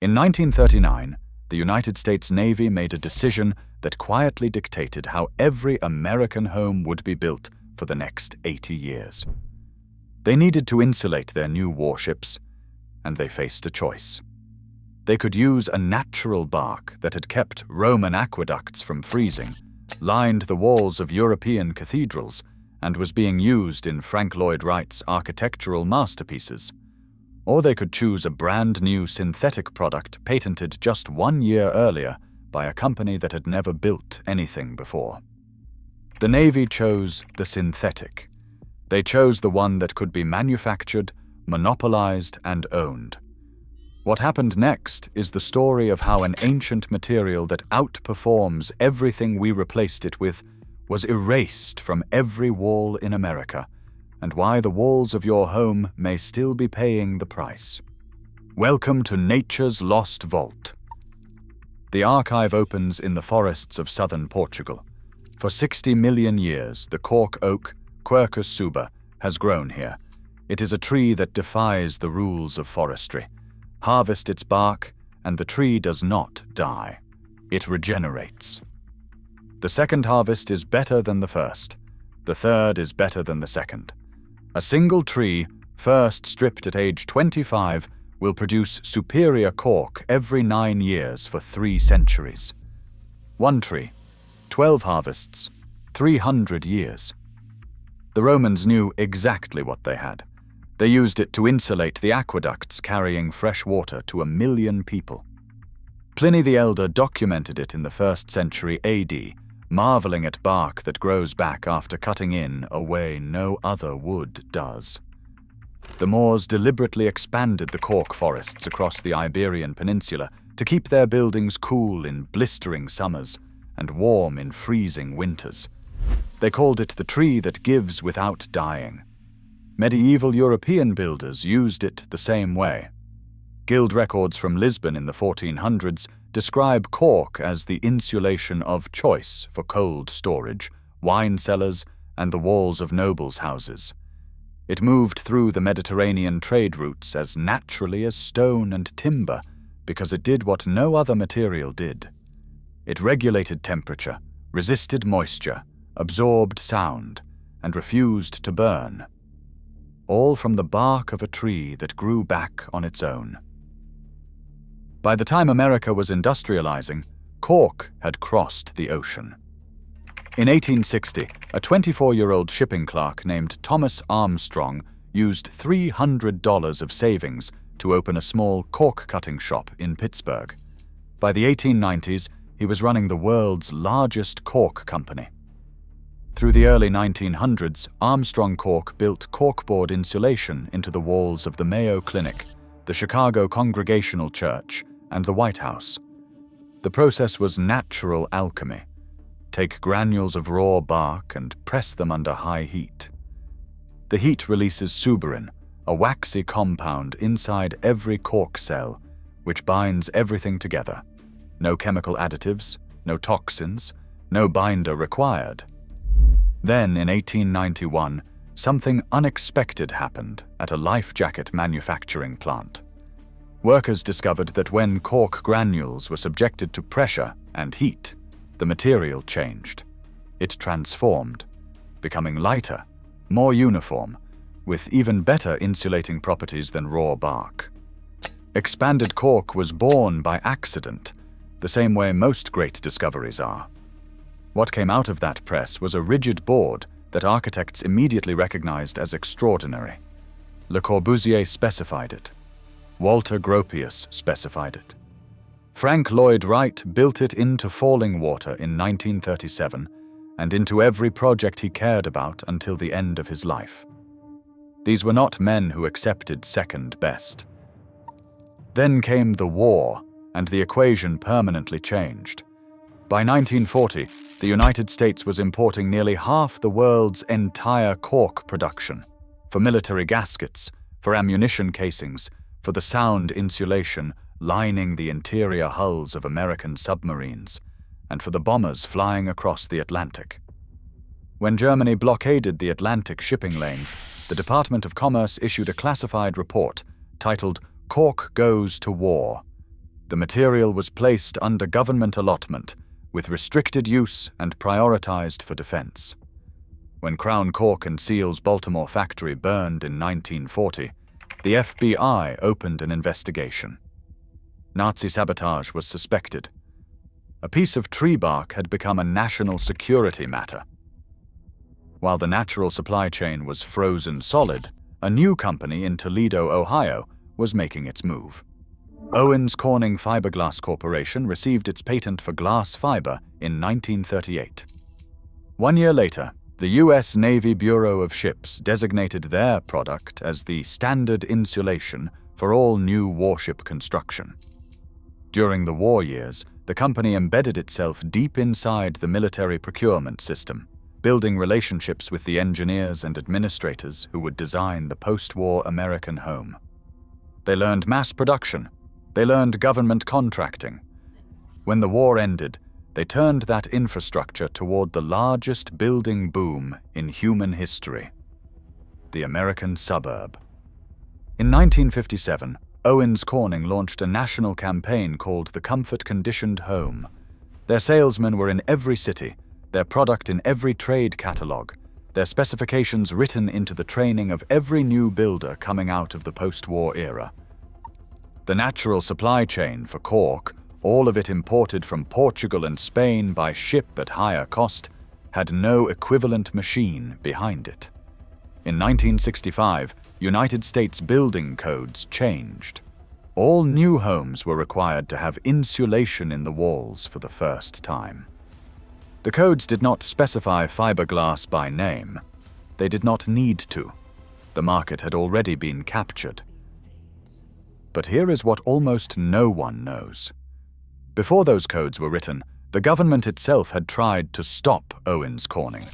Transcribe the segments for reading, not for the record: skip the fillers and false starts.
In 1939, the United States Navy made a decision that quietly dictated how every American home would be built for the next 80 years. They needed to insulate their new warships, and they faced a choice. They could use a natural bark that had kept Roman aqueducts from freezing, lined the walls of European cathedrals, and was being used in Frank Lloyd Wright's architectural masterpieces. Or they could choose a brand new synthetic product patented just 1 year earlier by a company that had never built anything before. The Navy chose the synthetic. They chose the one that could be manufactured, monopolized, and owned. What happened next is the story of how an ancient material that outperforms everything we replaced it with was erased from every wall in America, and why the walls of your home may still be paying the price. Welcome to Nature's Lost Vault. The archive opens in the forests of southern Portugal. For 60 million years, the cork oak, Quercus suber, has grown here. It is a tree that defies the rules of forestry. Harvest its bark, and the tree does not die. It regenerates. The second harvest is better than the first. The third is better than the second. A single tree, first stripped at age 25, will produce superior cork every 9 years for 3 centuries. One tree, 12 harvests, 300 years. The Romans knew exactly what they had. They used it to insulate the aqueducts carrying fresh water to 1 million people. Pliny the Elder documented it in the 1st century AD, marveling at bark that grows back after cutting in a way no other wood does. The Moors deliberately expanded the cork forests across the Iberian Peninsula to keep their buildings cool in blistering summers and warm in freezing winters. They called it the tree that gives without dying. Medieval European builders used it the same way. Guild records from Lisbon in the 1400s describe cork as the insulation of choice for cold storage, wine cellars, and the walls of nobles' houses. It moved through the Mediterranean trade routes as naturally as stone and timber because it did what no other material did. It regulated temperature, resisted moisture, absorbed sound, and refused to burn. All from the bark of a tree that grew back on its own. By the time America was industrializing, cork had crossed the ocean. In 1860, a 24-year-old shipping clerk named Thomas Armstrong used $300 of savings to open a small cork-cutting shop in Pittsburgh. By the 1890s, he was running the world's largest cork company. Through the early 1900s, Armstrong Cork built corkboard insulation into the walls of the Mayo Clinic, the Chicago Congregational Church, and the White House. The process was natural alchemy. Take granules of raw bark and press them under high heat. The heat releases suberin, a waxy compound inside every cork cell, which binds everything together. No chemical additives, no toxins, no binder required. Then, in 1891, something unexpected happened at a life jacket manufacturing plant. Workers discovered that when cork granules were subjected to pressure and heat, the material changed. It transformed, becoming lighter, more uniform, with even better insulating properties than raw bark. Expanded cork was born by accident, the same way most great discoveries are. What came out of that press was a rigid board that architects immediately recognized as extraordinary. Le Corbusier specified it. Walter Gropius specified it. Frank Lloyd Wright built it into falling water in 1937 and into every project he cared about until the end of his life. These were not men who accepted second best. Then came the war, and the equation permanently changed. By 1940, the United States was importing nearly half the world's entire cork production, for military gaskets, for ammunition casings, for the sound insulation lining the interior hulls of American submarines, and for the bombers flying across the Atlantic. When Germany blockaded the Atlantic shipping lanes, the Department of Commerce issued a classified report titled "Cork Goes to War." The material was placed under government allotment, with restricted use and prioritized for defense. When Crown Cork and Seal's Baltimore factory burned in 1940, the FBI opened an investigation. Nazi sabotage was suspected. A piece of tree bark had become a national security matter. While the natural supply chain was frozen solid, a new company in Toledo, Ohio, was making its move. Owens Corning Fiberglass Corporation received its patent for glass fiber in 1938. 1 year later, the U.S. Navy Bureau of Ships designated their product as the standard insulation for all new warship construction. During the war years, the company embedded itself deep inside the military procurement system, building relationships with the engineers and administrators who would design the post-war American home. They learned mass production. They learned government contracting. When the war ended, they turned that infrastructure toward the largest building boom in human history: the American suburb. In 1957, Owens Corning launched a national campaign called the Comfort Conditioned Home. Their salesmen were in every city, their product in every trade catalogue, their specifications written into the training of every new builder coming out of the post-war era. The natural supply chain for cork, all of it imported from Portugal and Spain by ship at higher cost, had no equivalent machine behind it. In 1965, United States building codes changed. All new homes were required to have insulation in the walls for the first time. The codes did not specify fiberglass by name. They did not need to. The market had already been captured. But here is what almost no one knows. Before those codes were written, the government itself had tried to stop Owens Corning.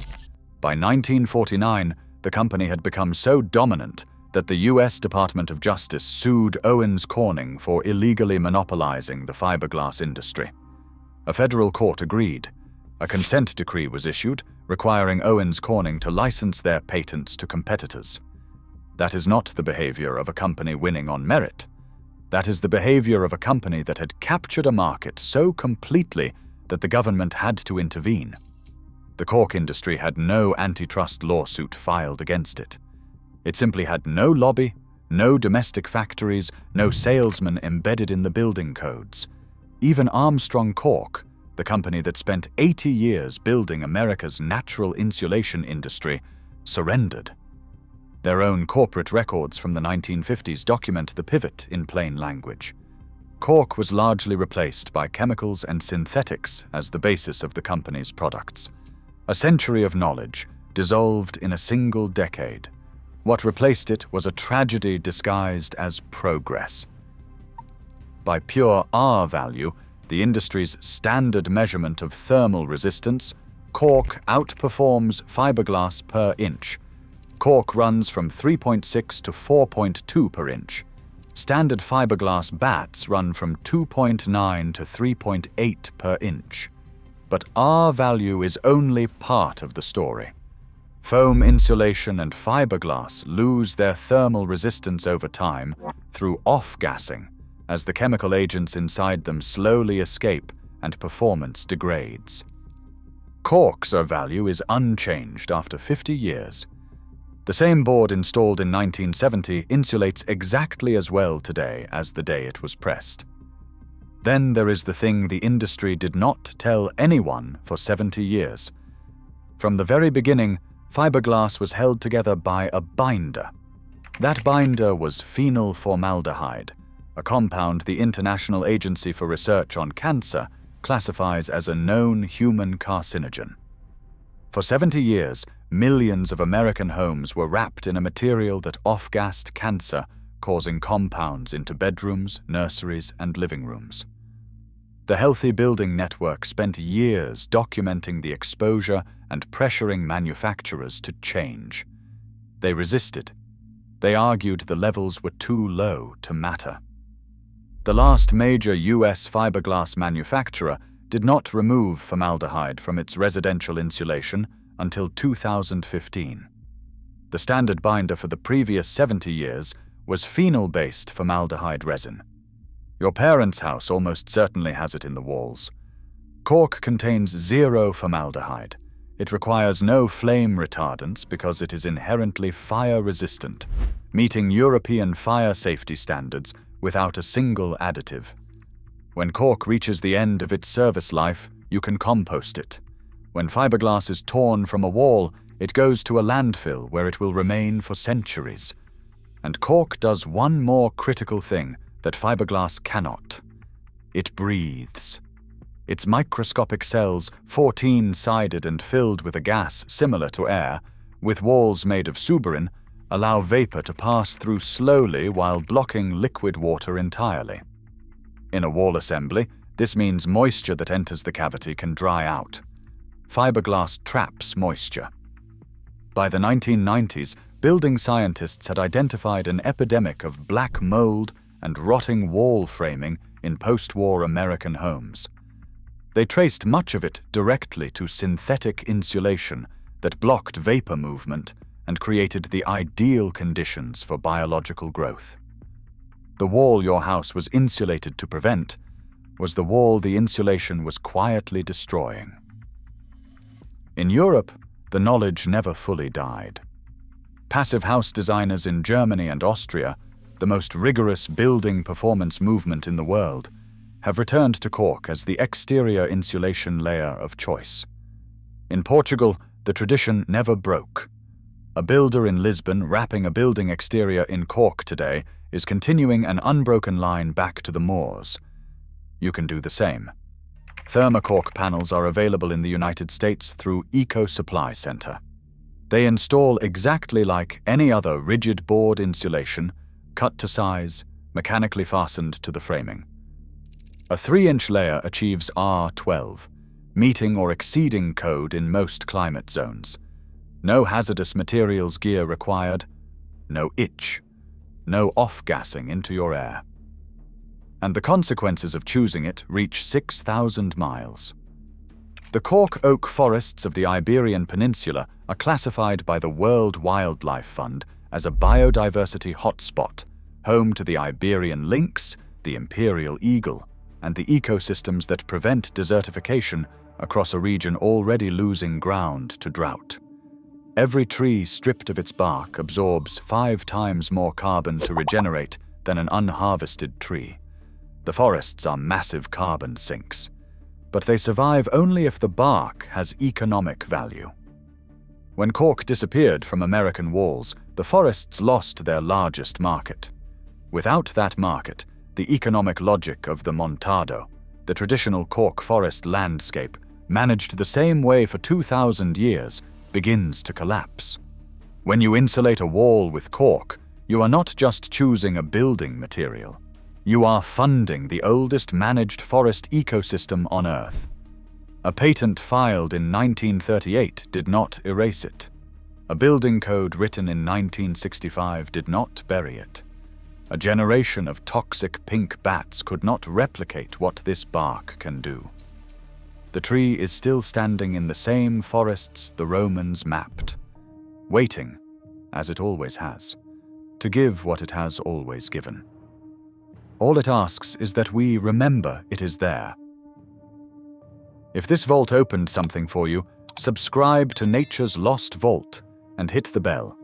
By 1949, the company had become so dominant that the U.S. Department of Justice sued Owens Corning for illegally monopolizing the fiberglass industry. A federal court agreed. A consent decree was issued, requiring Owens Corning to license their patents to competitors. That is not the behavior of a company winning on merit. That is the behavior of a company that had captured a market so completely that the government had to intervene. The cork industry had no antitrust lawsuit filed against it. It simply had no lobby, no domestic factories, no salesmen embedded in the building codes. Even Armstrong Cork, the company that spent 80 years building America's natural insulation industry, surrendered. Their own corporate records from the 1950s document the pivot in plain language. Cork was largely replaced by chemicals and synthetics as the basis of the company's products. A century of knowledge, dissolved in a single decade. What replaced it was a tragedy disguised as progress. By pure R value, the industry's standard measurement of thermal resistance, cork outperforms fiberglass per inch. Cork runs from 3.6 to 4.2 per inch. Standard fiberglass bats run from 2.9 to 3.8 per inch. But R value is only part of the story. Foam insulation and fiberglass lose their thermal resistance over time through off-gassing, as the chemical agents inside them slowly escape and performance degrades. Cork's R value is unchanged after 50 years. The same board installed in 1970 insulates exactly as well today as the day it was pressed. Then there is the thing the industry did not tell anyone for 70 years. From the very beginning, fiberglass was held together by a binder. That binder was phenyl formaldehyde, a compound the International Agency for Research on Cancer classifies as a known human carcinogen. For 70 years, millions of American homes were wrapped in a material that off-gassed cancer, causing compounds into bedrooms, nurseries, and living rooms. The Healthy Building Network spent years documenting the exposure and pressuring manufacturers to change. They resisted. They argued the levels were too low to matter. The last major U.S. fiberglass manufacturer did not remove formaldehyde from its residential insulation until 2015. The standard binder for the previous 70 years was phenol-based formaldehyde resin. Your parents' house almost certainly has it in the walls. Cork contains zero formaldehyde. It requires no flame retardants because it is inherently fire-resistant, meeting European fire safety standards without a single additive. When cork reaches the end of its service life, you can compost it. When fiberglass is torn from a wall, it goes to a landfill where it will remain for centuries. And cork does one more critical thing that fiberglass cannot. It breathes. Its microscopic cells, 14-sided and filled with a gas similar to air, with walls made of suberin, allow vapor to pass through slowly while blocking liquid water entirely. In a wall assembly, this means moisture that enters the cavity can dry out. Fiberglass traps moisture. By the 1990s, building scientists had identified an epidemic of black mold and rotting wall framing in post-war American homes. They traced much of it directly to synthetic insulation that blocked vapor movement and created the ideal conditions for biological growth. The wall your house was insulated to prevent was the wall the insulation was quietly destroying. In Europe, the knowledge never fully died. Passive house designers in Germany and Austria, the most rigorous building performance movement in the world, have returned to cork as the exterior insulation layer of choice. In Portugal, the tradition never broke. A builder in Lisbon wrapping a building exterior in cork today is continuing an unbroken line back to the moors. You can do the same. Thermocork panels are available in the United States through Eco Supply Center. They install exactly like any other rigid board insulation, cut to size, mechanically fastened to the framing. A 3-inch layer achieves R12, meeting or exceeding code in most climate zones. No hazardous materials gear required, no itch, no off-gassing into your air. And the consequences of choosing it reach 6,000 miles. The cork oak forests of the Iberian Peninsula are classified by the World Wildlife Fund as a biodiversity hotspot, home to the Iberian lynx, the imperial eagle, and the ecosystems that prevent desertification across a region already losing ground to drought. Every tree stripped of its bark absorbs 5 times more carbon to regenerate than an unharvested tree. The forests are massive carbon sinks, but they survive only if the bark has economic value. When cork disappeared from American walls, the forests lost their largest market. Without that market, the economic logic of the montado, the traditional cork forest landscape, managed the same way for 2,000 years, begins to collapse. When you insulate a wall with cork, you are not just choosing a building material. You are funding the oldest managed forest ecosystem on Earth. A patent filed in 1938 did not erase it. A building code written in 1965 did not bury it. A generation of toxic pink bats could not replicate what this bark can do. The tree is still standing in the same forests the Romans mapped, waiting, as it always has, to give what it has always given. All it asks is that we remember it is there. If this vault opened something for you, subscribe to Nature's Lost Vault and hit the bell.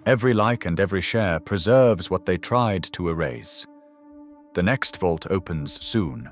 Every like and every share preserves what they tried to erase. The next vault opens soon.